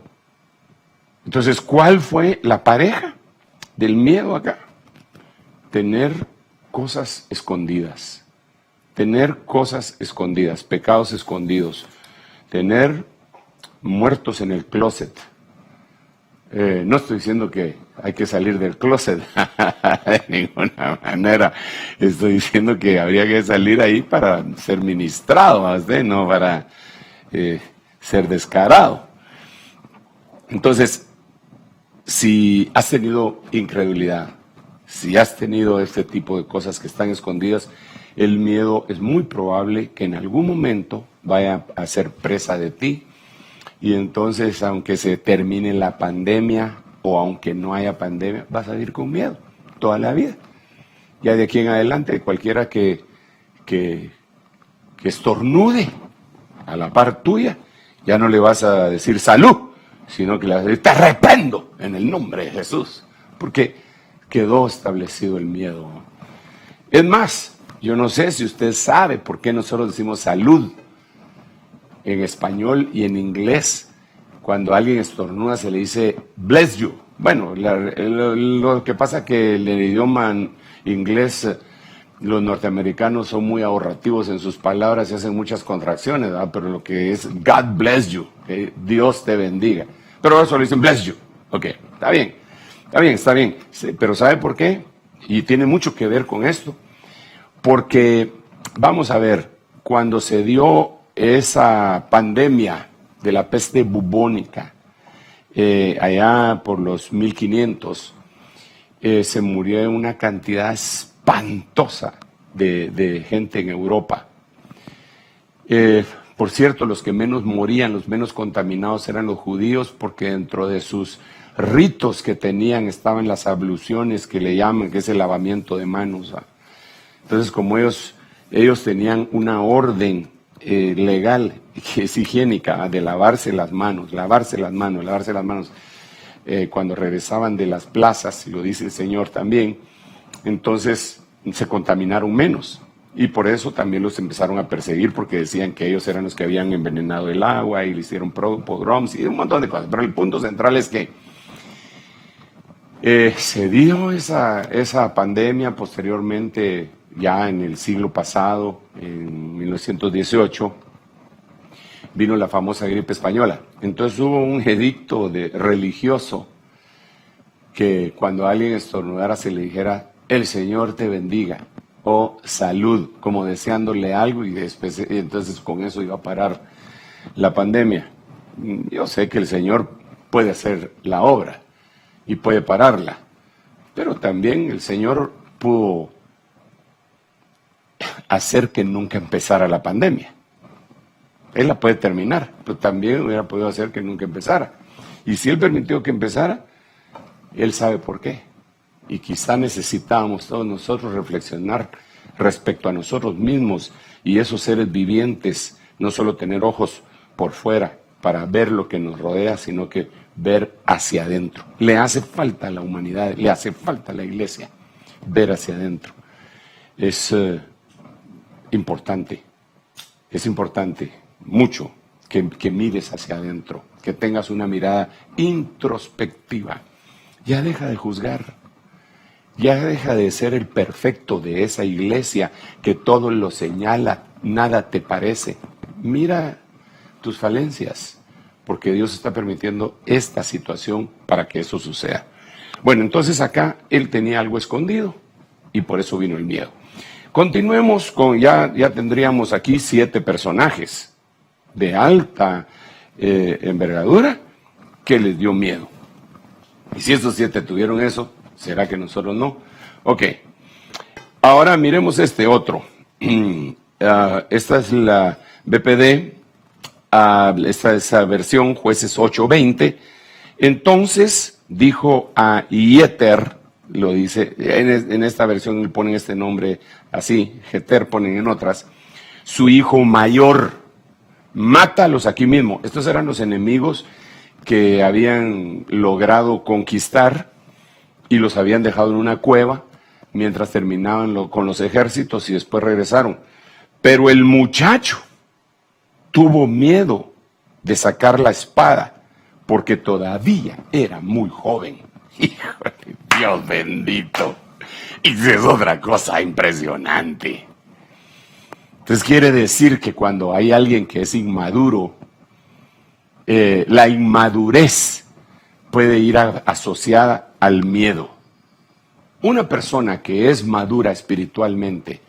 Entonces, ¿cuál fue la pareja del miedo acá? Tener cosas escondidas. Tener cosas escondidas, pecados escondidos. Tener muertos en el closet. No estoy diciendo que hay que salir del closet de ninguna manera. Estoy diciendo que habría que salir ahí para ser ministrado, ¿sí? No para ser descarado. Entonces, si has tenido incredulidad, si has tenido este tipo de cosas que están escondidas, el miedo es muy probable que en algún momento vaya a ser presa de ti. Y entonces, aunque se termine la pandemia o aunque no haya pandemia, vas a vivir con miedo toda la vida. Ya de aquí en adelante, cualquiera que estornude a la par tuya, ya no le vas a decir salud, sino que le vas a decir te reprendo en el nombre de Jesús, porque quedó establecido el miedo. Es más, yo no sé si usted sabe por qué nosotros decimos salud en español y en inglés. Cuando alguien estornuda se le dice bless you. Bueno, lo que pasa es que en el idioma inglés los norteamericanos son muy ahorrativos en sus palabras y hacen muchas contracciones, ¿verdad? Pero lo que es God bless you, que Dios te bendiga. Pero eso le dicen bless you. Ok, está bien, está bien, está bien. Sí, pero ¿sabe por qué? Y tiene mucho que ver con esto. Porque, vamos a ver, cuando se dio esa pandemia de la peste bubónica, allá por los 1500, se murió una cantidad espantosa de gente en Europa. Por cierto, los que menos morían, los menos contaminados eran los judíos, porque dentro de sus ritos que tenían estaban las abluciones que le llaman, que es el lavamiento de manos. Entonces, como ellos tenían una orden legal, que es higiénica, de lavarse las manos, cuando regresaban de las plazas, y lo dice el Señor también, entonces se contaminaron menos. Y por eso también los empezaron a perseguir, porque decían que ellos eran los que habían envenenado el agua y le hicieron pogroms y un montón de cosas. Pero el punto central es que se dio esa pandemia posteriormente, ya en el siglo pasado, en 1918, vino la famosa gripe española. Entonces hubo un edicto religioso que cuando alguien estornudara se le dijera, el Señor te bendiga, o salud, como deseándole algo, y entonces con eso iba a parar la pandemia. Yo sé que el Señor puede hacer la obra y puede pararla, pero también el Señor pudo hacer que nunca empezara la pandemia. Él la puede terminar, pero también hubiera podido hacer que nunca empezara. Y si Él permitió que empezara, Él sabe por qué. Y quizá necesitábamos todos nosotros reflexionar respecto a nosotros mismos y esos seres vivientes, no solo tener ojos por fuera para ver lo que nos rodea, sino que ver hacia adentro. Le hace falta a la humanidad, le hace falta a la iglesia ver hacia adentro. Es importante mucho que mires hacia adentro, que tengas una mirada introspectiva. Ya deja de juzgar. Ya deja de ser el perfecto de esa iglesia que todo lo señala, nada te parece. Mira tus falencias, porque Dios está permitiendo esta situación para que eso suceda. Bueno, entonces acá él tenía algo escondido y por eso vino el miedo. Continuemos con, ya tendríamos aquí 7 personajes de alta envergadura que les dio miedo. Y si estos 7 tuvieron eso, ¿será que nosotros no? Ok. Ahora miremos este otro. Esta es la BPD, esta es la versión Jueces 8:20. Entonces dijo a Yeter, lo dice, en esta versión le ponen este nombre así, Jeter ponen en otras, su hijo mayor, mátalos aquí mismo. Estos eran los enemigos que habían logrado conquistar y los habían dejado en una cueva mientras terminaban con los ejércitos y después regresaron. Pero el muchacho tuvo miedo de sacar la espada porque todavía era muy joven. Híjole, Dios bendito. Y es otra cosa impresionante. Entonces quiere decir que cuando hay alguien que es inmaduro, la inmadurez puede ir asociada al miedo. Una persona que es madura espiritualmente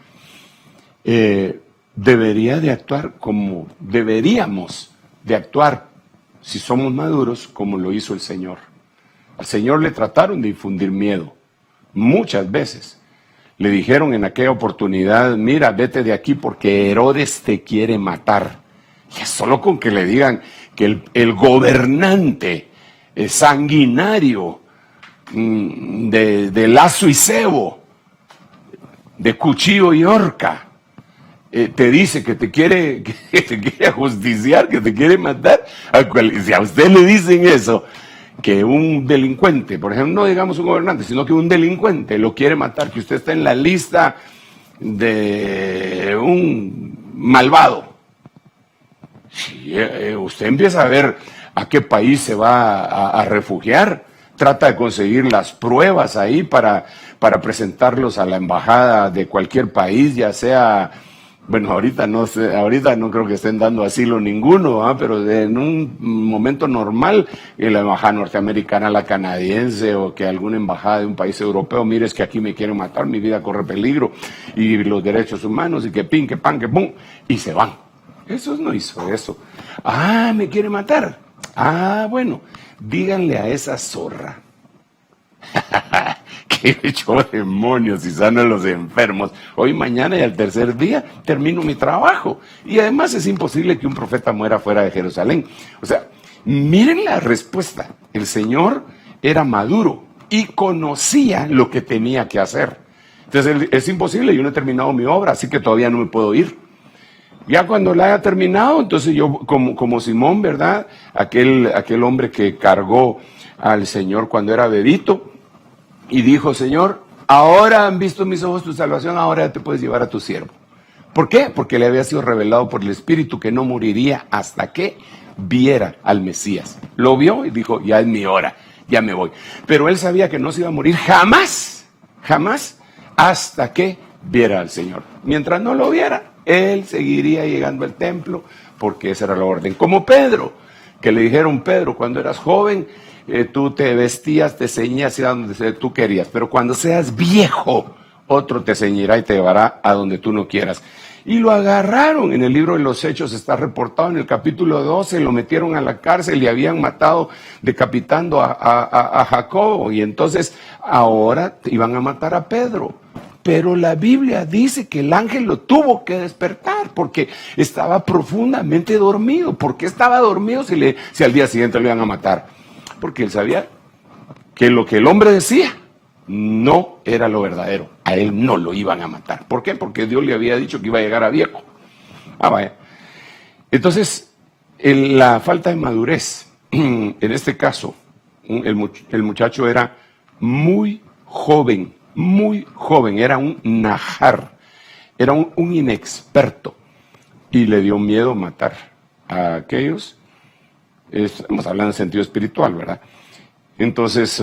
debería de actuar como deberíamos de actuar si somos maduros, como lo hizo el Señor. Al Señor le trataron de infundir miedo, muchas veces. Le dijeron en aquella oportunidad, mira, vete de aquí porque Herodes te quiere matar. Y es solo con que le digan que el gobernante sanguinario de lazo y cebo, de cuchillo y horca, te dice que te quiere ajusticiar, que te quiere matar. Si a usted le dicen eso, que un delincuente, por ejemplo, no digamos un gobernante, sino que un delincuente lo quiere matar, que usted está en la lista de un malvado, si usted empieza a ver a qué país se va a refugiar, trata de conseguir las pruebas ahí para presentarlos a la embajada de cualquier país, ya sea, bueno, ahorita no creo que estén dando asilo ninguno, ¿eh? Pero en un momento normal, la embajada norteamericana, la canadiense, o que alguna embajada de un país europeo, mire, es que aquí me quieren matar, mi vida corre peligro, y los derechos humanos, y que pin, que pan, que pum, y se van. Jesús no hizo eso. Ah, me quiere matar. Ah, bueno, díganle a esa zorra que echó demonios y sana a los enfermos. Hoy, mañana y al tercer día termino mi trabajo. Y además es imposible que un profeta muera fuera de Jerusalén. O sea, miren la respuesta. El Señor era maduro y conocía lo que tenía que hacer. Entonces, es imposible, yo no he terminado mi obra, así que todavía no me puedo ir. Ya cuando la haya terminado, entonces yo, como Simón, ¿verdad? Aquel hombre que cargó al Señor cuando era bebito y dijo, Señor, ahora han visto mis ojos tu salvación, ahora ya te puedes llevar a tu siervo. ¿Por qué? Porque le había sido revelado por el Espíritu que no moriría hasta que viera al Mesías. Lo vio y dijo, ya es mi hora, ya me voy. Pero él sabía que no se iba a morir jamás, hasta que viera al Señor. Mientras no lo viera, él seguiría llegando al templo, porque esa era la orden. Como Pedro, que le dijeron, Pedro, cuando eras joven, tú te vestías, te ceñías a donde tú querías, pero cuando seas viejo, otro te ceñirá y te llevará a donde tú no quieras. Y lo agarraron, en el libro de los Hechos está reportado en el capítulo 12, lo metieron a la cárcel y habían matado, decapitando a Jacobo, y entonces ahora iban a matar a Pedro. Pero la Biblia dice que el ángel lo tuvo que despertar porque estaba profundamente dormido. ¿Por qué estaba dormido si al día siguiente lo iban a matar? Porque él sabía que lo que el hombre decía no era lo verdadero. A él no lo iban a matar. ¿Por qué? Porque Dios le había dicho que iba a llegar a viejo. Vaya. Entonces, la falta de madurez, en este caso, el muchacho era muy joven, era un najar, era un inexperto, y le dio miedo matar a aquellos. Estamos hablando en sentido espiritual, ¿verdad? Entonces,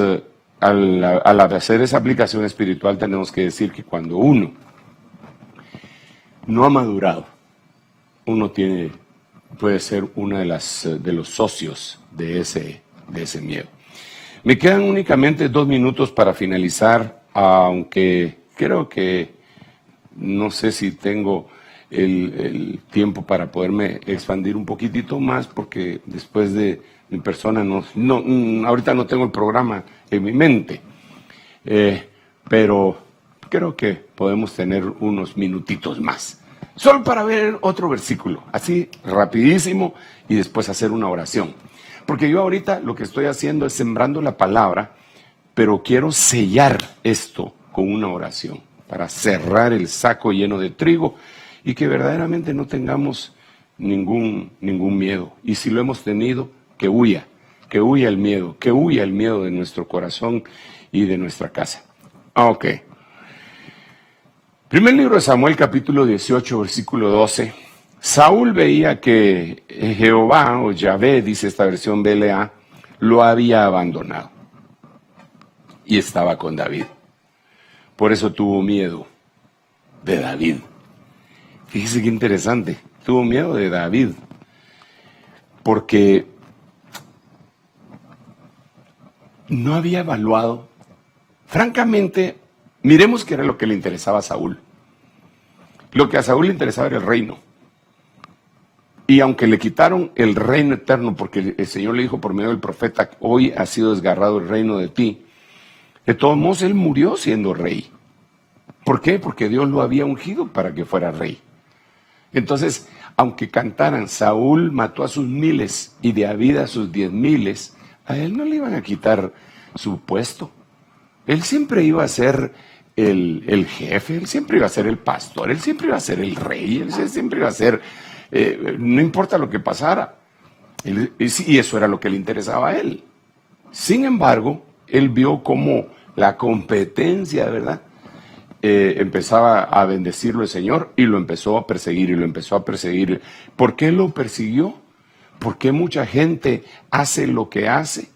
al hacer esa aplicación espiritual, tenemos que decir que cuando uno no ha madurado, uno puede ser uno de los socios de ese miedo. Me quedan únicamente 2 minutos para finalizar, aunque creo que no sé si tengo el tiempo para poderme expandir un poquitito más, porque después de mi persona ahorita no tengo el programa en mi mente, pero creo que podemos tener unos minutitos más, solo para ver otro versículo, así rapidísimo, y después hacer una oración. Porque yo ahorita lo que estoy haciendo es sembrando la palabra, pero quiero sellar esto con una oración, para cerrar el saco lleno de trigo y que verdaderamente no tengamos ningún miedo. Y si lo hemos tenido, que huya el miedo, de nuestro corazón y de nuestra casa. Ok. Primer libro de Samuel, capítulo 18, versículo 12. Saúl veía que Jehová, o Yahvé, dice esta versión BLA, lo había abandonado y estaba con David. Por eso tuvo miedo de David. Fíjese qué interesante, tuvo miedo de David, porque no había evaluado. Francamente, miremos qué era lo que le interesaba a Saúl. Lo que a Saúl le interesaba era el reino. Y aunque le quitaron el reino eterno, porque el Señor le dijo por medio del profeta, hoy ha sido desgarrado el reino de ti, de todos modos él murió siendo rey. ¿Por qué? Porque Dios lo había ungido para que fuera rey. Entonces, aunque cantaran, Saúl mató a sus 1000 y David a sus 10,000, a él no le iban a quitar su puesto. Él siempre iba a ser el jefe, él siempre iba a ser el pastor, él siempre iba a ser el rey, él siempre iba a ser, no importa lo que pasara. Y eso era lo que le interesaba a él. Sin embargo, él vio cómo la competencia, ¿verdad? Empezaba a bendecirlo el Señor y lo empezó a perseguir y lo empezó a perseguir. ¿Por qué lo persiguió? ¿Por qué mucha gente hace lo que hace?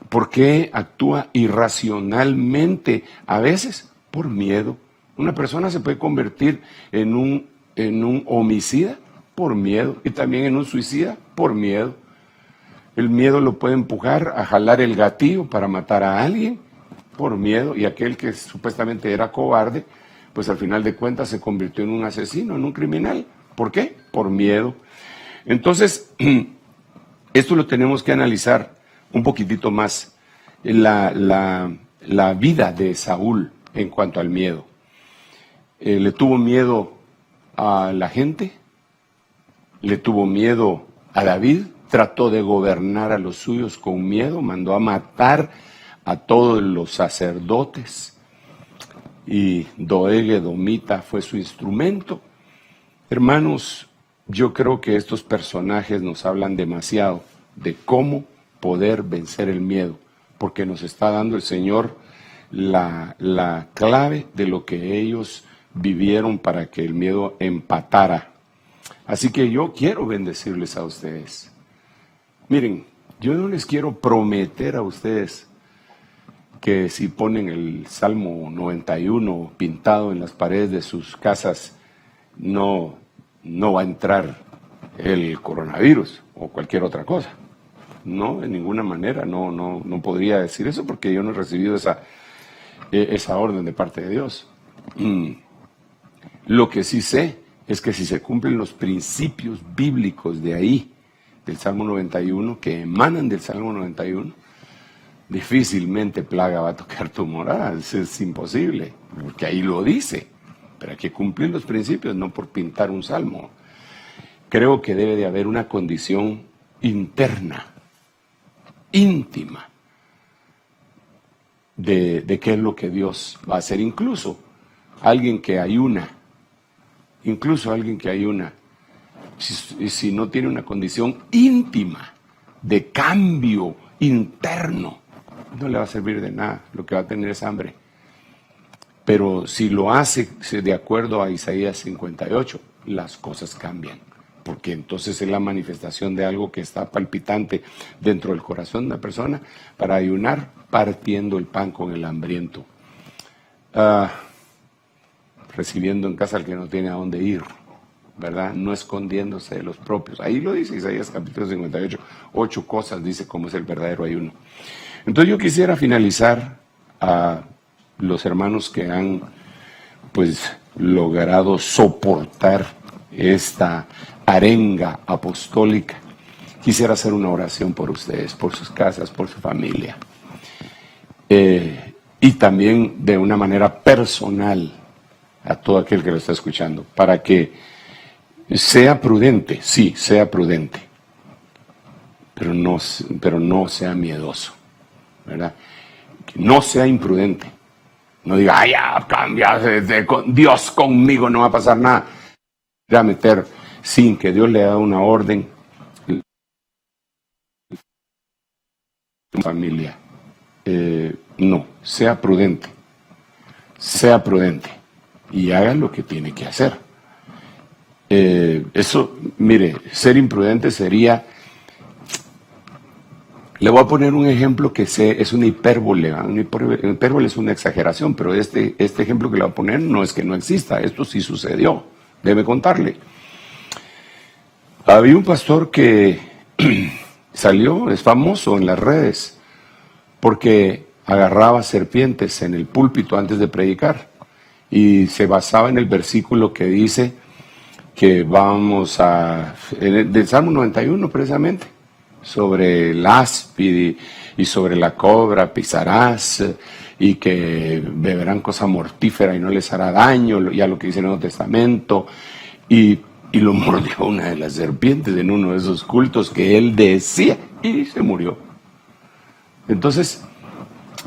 ¿Por qué actúa irracionalmente a veces? Por miedo. Una persona se puede convertir en un homicida por miedo y también en un suicida por miedo. El miedo lo puede empujar a jalar el gatillo para matar a alguien por miedo, y aquel que supuestamente era cobarde, pues al final de cuentas se convirtió en un asesino, en un criminal. ¿Por qué? Por miedo. Entonces, esto lo tenemos que analizar un poquitito más. La vida de Saúl en cuanto al miedo. Le tuvo miedo a la gente, le tuvo miedo a David, trató de gobernar a los suyos con miedo, mandó a matar a todos los sacerdotes y Doeg edomita fue su instrumento. Hermanos, yo creo que estos personajes nos hablan demasiado de cómo poder vencer el miedo, porque nos está dando el Señor la clave de lo que ellos vivieron para que el miedo empatara. Así que yo quiero bendecirles a ustedes. Miren, yo no les quiero prometer a ustedes que si ponen el Salmo 91 pintado en las paredes de sus casas, no va a entrar el coronavirus o cualquier otra cosa. No, de ninguna manera, no podría decir eso porque yo no he recibido esa orden de parte de Dios. Lo que sí sé es que si se cumplen los principios bíblicos de ahí, del Salmo 91, que emanan del Salmo 91, difícilmente plaga va a tocar tu morada. Es imposible, porque ahí lo dice. Pero hay que cumplir los principios, no por pintar un salmo. Creo que debe de haber una condición interna, íntima, de qué es lo que Dios va a hacer. Incluso alguien que ayuna, si no tiene una condición íntima de cambio interno, no le va a servir de nada, lo que va a tener es hambre. Pero si lo hace de acuerdo a Isaías 58, las cosas cambian, porque entonces es la manifestación de algo que está palpitante dentro del corazón de una persona para ayunar partiendo el pan con el hambriento, recibiendo en casa al que no tiene a dónde ir, ¿verdad? No escondiéndose de los propios. Ahí lo dice Isaías capítulo 58, 8 cosas dice cómo es el verdadero ayuno. Entonces yo quisiera finalizar a los hermanos que han pues logrado soportar esta arenga apostólica. Quisiera hacer una oración por ustedes, por sus casas, por su familia. Y también de una manera personal a todo aquel que lo está escuchando, para que sea prudente, sí, sea prudente, pero no sea miedoso, ¿verdad? Que no sea imprudente. No diga, ay, ya, cambia, Dios conmigo no va a pasar nada. Va a meter sin que Dios le dé una orden. Familia, no, sea prudente y haga lo que tiene que hacer. Eso, mire, ser imprudente sería, le voy a poner un ejemplo que es una hipérbole, una hipérbole es una exageración, pero este ejemplo que le voy a poner no es que no exista, esto sí sucedió, debe contarle. Había un pastor que salió, es famoso en las redes, porque agarraba serpientes en el púlpito antes de predicar y se basaba en el versículo que dice que vamos del Salmo 91 precisamente, sobre el áspid y sobre la cobra pisarás, y que beberán cosa mortífera y no les hará daño, ya lo que dice el Nuevo Testamento, y lo mordió una de las serpientes en uno de esos cultos que él decía, y se murió. Entonces,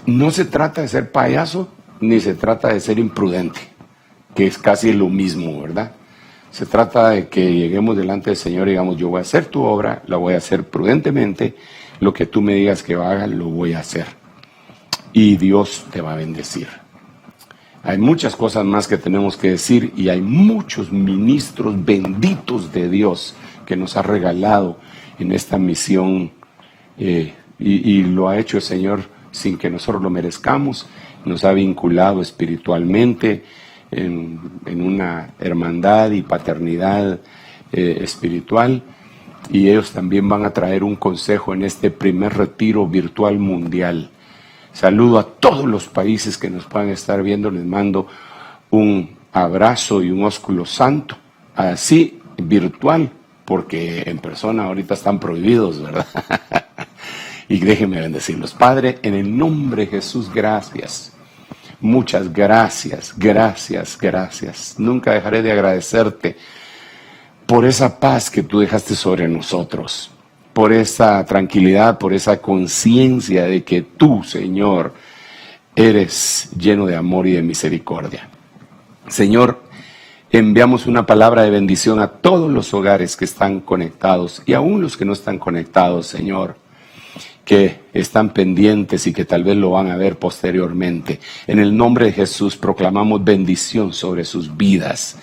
no se trata de ser payaso, ni se trata de ser imprudente, que es casi lo mismo, ¿verdad? Se trata de que lleguemos delante del Señor y digamos, yo voy a hacer tu obra, la voy a hacer prudentemente, lo que tú me digas que haga, lo voy a hacer. Y Dios te va a bendecir. Hay muchas cosas más que tenemos que decir y hay muchos ministros benditos de Dios que nos ha regalado en esta misión y lo ha hecho el Señor sin que nosotros lo merezcamos. Nos ha vinculado espiritualmente en una hermandad y paternidad espiritual, y ellos también van a traer un consejo en este primer retiro virtual mundial. Saludo a todos los países que nos puedan estar viendo, les mando un abrazo y un ósculo santo, así virtual, porque en persona ahorita están prohibidos, ¿verdad? Y déjenme bendecirlos. Padre, en el nombre de Jesús, gracias. Muchas gracias, gracias, gracias. Nunca dejaré de agradecerte por esa paz que tú dejaste sobre nosotros, por esa tranquilidad, por esa conciencia de que tú, Señor, eres lleno de amor y de misericordia. Señor, enviamos una palabra de bendición a todos los hogares que están conectados y aún los que no están conectados, Señor, que están pendientes y que tal vez lo van a ver posteriormente. En el nombre de Jesús proclamamos bendición sobre sus vidas.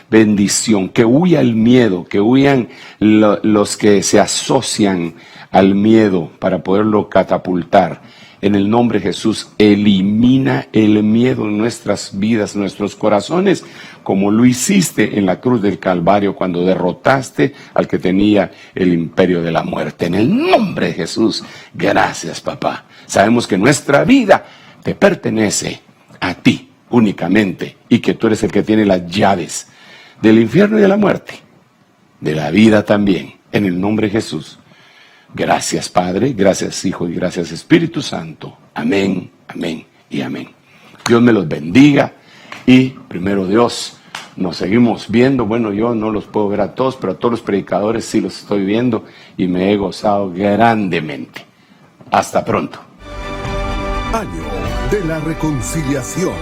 Bendición, que huya el miedo, que huyan los que se asocian al miedo para poderlo catapultar. En el nombre de Jesús, elimina el miedo en nuestras vidas, nuestros corazones, como lo hiciste en la cruz del Calvario cuando derrotaste al que tenía el imperio de la muerte. En el nombre de Jesús, gracias, papá. Sabemos que nuestra vida te pertenece a ti únicamente y que tú eres el que tiene las llaves del infierno y de la muerte, de la vida también. En el nombre de Jesús. Gracias, Padre, gracias, Hijo, y gracias, Espíritu Santo. Amén, amén y amén. Dios me los bendiga y, primero Dios, nos seguimos viendo. Bueno, yo no los puedo ver a todos, pero a todos los predicadores sí los estoy viendo y me he gozado grandemente. Hasta pronto. Año de la Reconciliación.